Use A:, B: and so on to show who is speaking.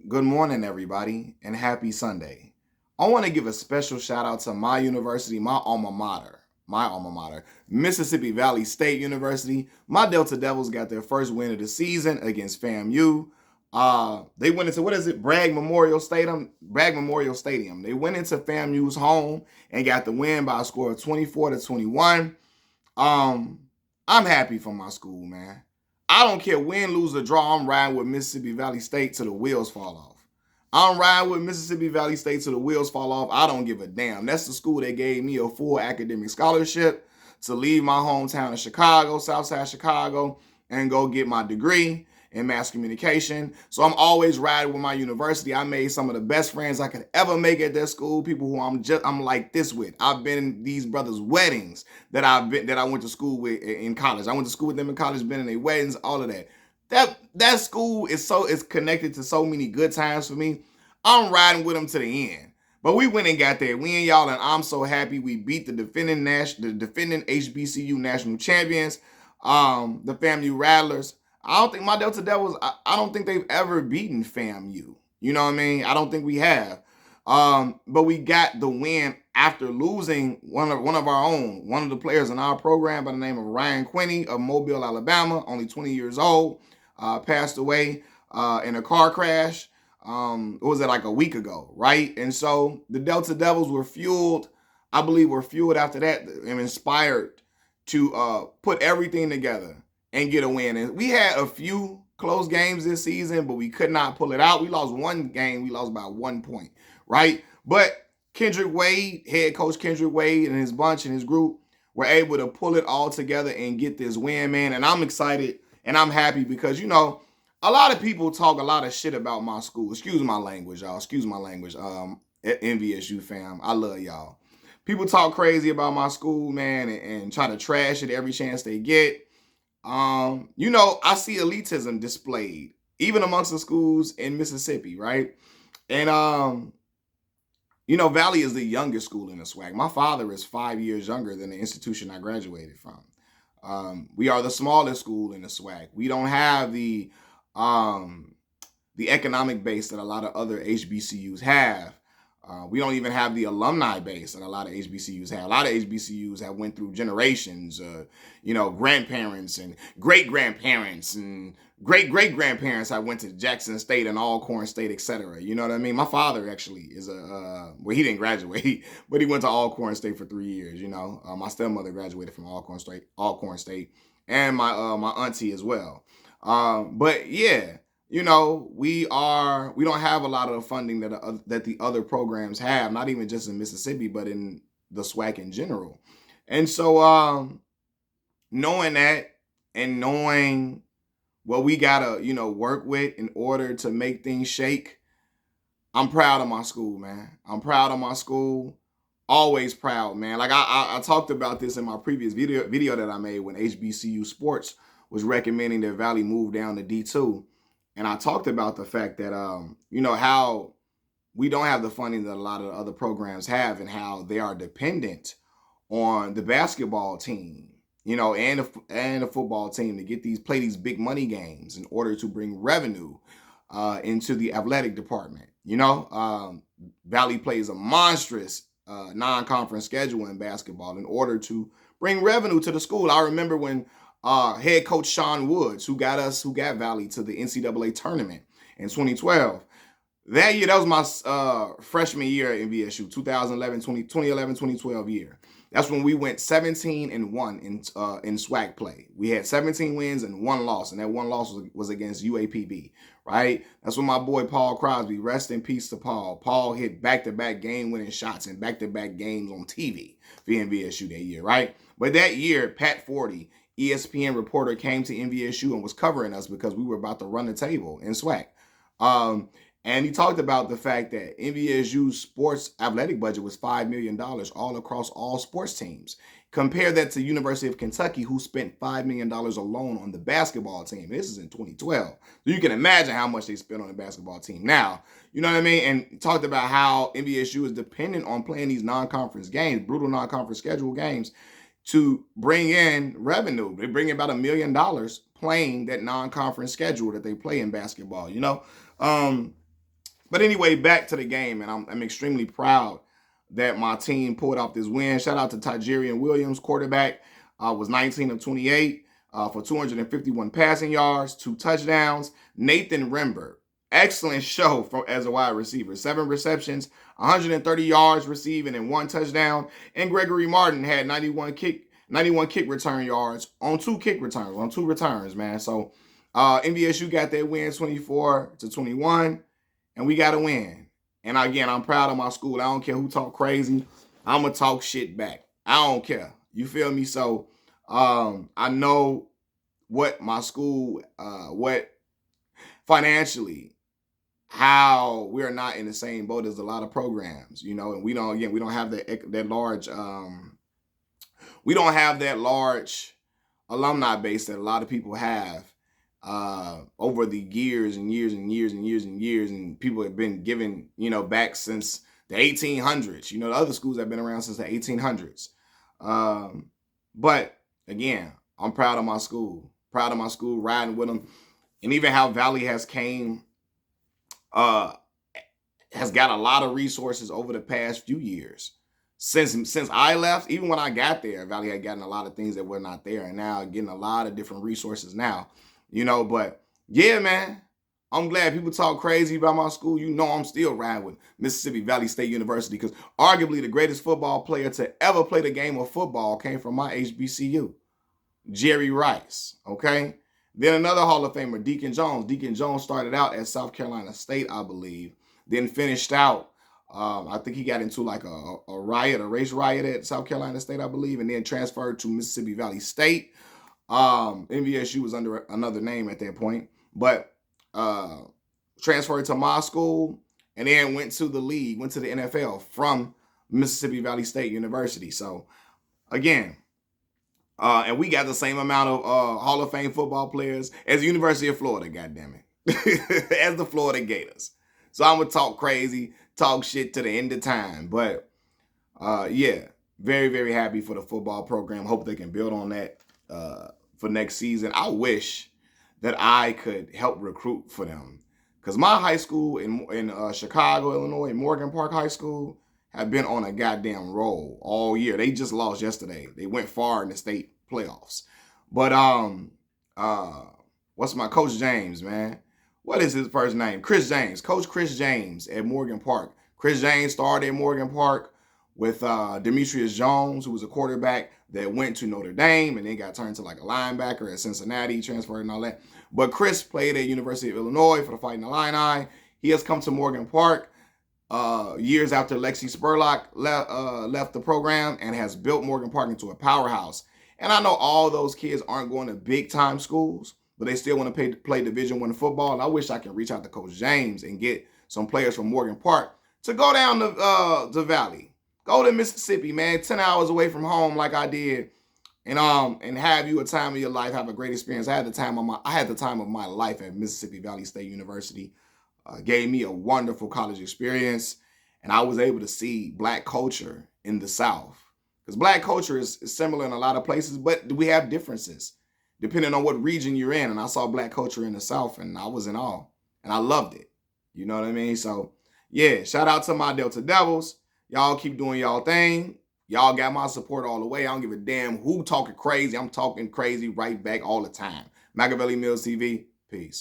A: Good morning, everybody, and happy Sunday. I want to give a special shout out to my university, my alma mater, Mississippi Valley State University. My Delta Devils got their first win of the season against FAMU. They went into, what is it, Bragg Memorial Stadium. Bragg Memorial Stadium. They went into FAMU's home and got the win by a score of 24-21. Um, I'm happy for my school, man. I don't care win, lose, or draw. I'm riding with Mississippi Valley State till the wheels fall off. I'm riding with Mississippi Valley State till the wheels fall off. I don't give a damn. That's the school that gave me a full academic scholarship to leave my hometown of Chicago, Southside Chicago, and go get my degree in mass communication. So I'm always riding with my university. I made some of the best friends I could ever make at that school. People who I'm like this with. I've been in these brothers' weddings that I went to school with in college. I went to school with them in college, been in their weddings, all of that. That school is connected to so many good times for me. I'm riding with them to the end. But we went and got that win, y'all, and I'm so happy we beat the defending HBCU national champions, the FAMU Rattlers. I don't think my Delta Devils, I don't think they've ever beaten FAMU. You know what I mean? I don't think we have. But we got the win after losing one of our own, one of the players in our program by the name of Ryan Quinney of Mobile, Alabama, only 20 years old, passed away in a car crash. What was it, like a week ago, right? And so the Delta Devils were fueled, I believe were fueled after that and inspired to put everything together and get a win. And we had a few close games this season, but we could not pull it out. We lost one game. We lost by 1 point, right? But Kendrick Wade, head coach Kendrick Wade and his bunch and his group were able to pull it all together and get this win, man. And I'm excited and I'm happy because, a lot of people talk a lot of shit about my school. Excuse my language, y'all. Excuse my language. Mvsu fam. I love y'all. People talk crazy about my school, man, and try to trash it every chance they get. I see elitism displayed even amongst the schools in Mississippi, right? And Valley is the youngest school in the SWAC. My father is 5 years younger than the institution I graduated from. We are the smallest school in the SWAC. We don't have the economic base that a lot of other HBCUs have. We don't even have the alumni base that a lot of HBCUs have. A lot of HBCUs have went through generations, grandparents and great-grandparents and great-great-grandparents. I went to Jackson State and Alcorn State, etc. You know what I mean? My father actually is he didn't graduate, but he went to Alcorn State for 3 years, My stepmother graduated from Alcorn State, and my auntie as well. But yeah, we don't have a lot of the funding that the other programs have, not even just in Mississippi, but in the SWAC in general. And so knowing that and knowing what we gotta, work with in order to make things shake, I'm proud of my school, man. I'm proud of my school. Always proud, man. Like I talked about this in my previous video that I made when HBCU Sports was recommending that Valley move down to D2. And I talked about the fact that, how we don't have the funding that a lot of the other programs have and how they are dependent on the basketball team, and the football team to play these big money games in order to bring revenue into the athletic department. Valley plays a monstrous non-conference schedule in basketball in order to bring revenue to the school. I remember when head coach Sean Woods, who got Valley to the NCAA tournament in 2012. That year, that was my freshman year at MVSU, 2011-2012 year. That's when we went 17-1 in SWAC play. We had 17 wins and 1 loss, and that 1 loss was against UAPB, right? That's when my boy Paul Crosby, rest in peace to Paul. Paul hit back-to-back game-winning shots and back-to-back games on TV for MVSU that year, right? But that year, Pat Forty, ESPN reporter, came to MVSU and was covering us because we were about to run the table in SWAC. And he talked about the fact that MVSU's sports athletic budget was $5 million all across all sports teams. Compare that to University of Kentucky, who spent $5 million alone on the basketball team. This is in 2012. So you can imagine how much they spent on the basketball team now. You know what I mean? And talked about how MVSU is dependent on playing these non-conference games, brutal non-conference schedule games, to bring in revenue. They bring in about $1 million playing that non-conference schedule that they play in basketball, But anyway, back to the game, and I'm extremely proud that my team pulled off this win. Shout out to Tyrone Williams, quarterback, was 19 of 28 for 251 passing yards, 2 touchdowns. Nathan Rember, excellent show as a wide receiver, 7 receptions, 130 yards receiving, and 1 touchdown. And Gregory Martin had 91 kick return yards on 2 returns, man. So MVSU got that win 24-21, and we got to win. And again, I'm proud of my school. I don't care who talk crazy. I'm going to talk shit back. I don't care. You feel me? So I know what my school, what financially, how we're not in the same boat as a lot of programs, and we don't have that large, we don't have that large alumni base that a lot of people have over the years and years and years and years and years, and people have been giving, back since the 1800s. The other schools have been around since the 1800s. But again, I'm proud of my school, riding with them, and even how Valley has got a lot of resources over the past few years. Since I left, even when I got there, Valley had gotten a lot of things that were not there, and now getting a lot of different resources now. But yeah, man, I'm glad people talk crazy about my school. I'm still riding with Mississippi Valley State University, because arguably the greatest football player to ever play the game of football came from my HBCU, Jerry Rice. Okay. Then another Hall of Famer, Deacon Jones. Deacon Jones started out at South Carolina State, I believe, then finished out. I think he got into like a race riot at South Carolina State, I believe, and then transferred to Mississippi Valley State. MVSU was under another name at that point, but transferred to my school, and then went to the NFL from Mississippi Valley State University. So again, and we got the same amount of Hall of Fame football players as the University of Florida, goddammit, as the Florida Gators. So I'm going to talk crazy, talk shit to the end of time. But yeah, very, very happy for the football program. Hope they can build on that for next season. I wish that I could help recruit for them, because my high school in Chicago, Illinois, Morgan Park High School, have been on a goddamn roll all year. They just lost yesterday. They went far in the state playoffs. But what's my Coach James, man? What is his first name? Chris James. Coach Chris James at Morgan Park. Chris James started at Morgan Park with Demetrius Jones, who was a quarterback that went to Notre Dame and then got turned to like a linebacker at Cincinnati, transferred and all that. But Chris played at University of Illinois for the Fighting Illini. He has come to Morgan Park years after Lexi Spurlock left the program, and has built Morgan Park into a powerhouse. And I know all those kids aren't going to big time schools, but they still want to play Division I football. And I wish I could reach out to Coach James and get some players from Morgan Park to go down the Valley, go to Mississippi, man, 10 hours away from home, like I did, and have you a time of your life, have a great experience. I had the time of my life at Mississippi Valley State University. Gave me a wonderful college experience, and I was able to see Black culture in the South, because Black culture is similar in a lot of places, but we have differences depending on what region you're in. And I saw Black culture in the South, and I was in awe, and I loved it. You know what I mean? So yeah, shout out to my Delta Devils. Y'all keep doing y'all thing. Y'all got my support all the way. I don't give a damn who talking crazy. I'm talking crazy right back all the time. Machiavelli Mills TV. Peace.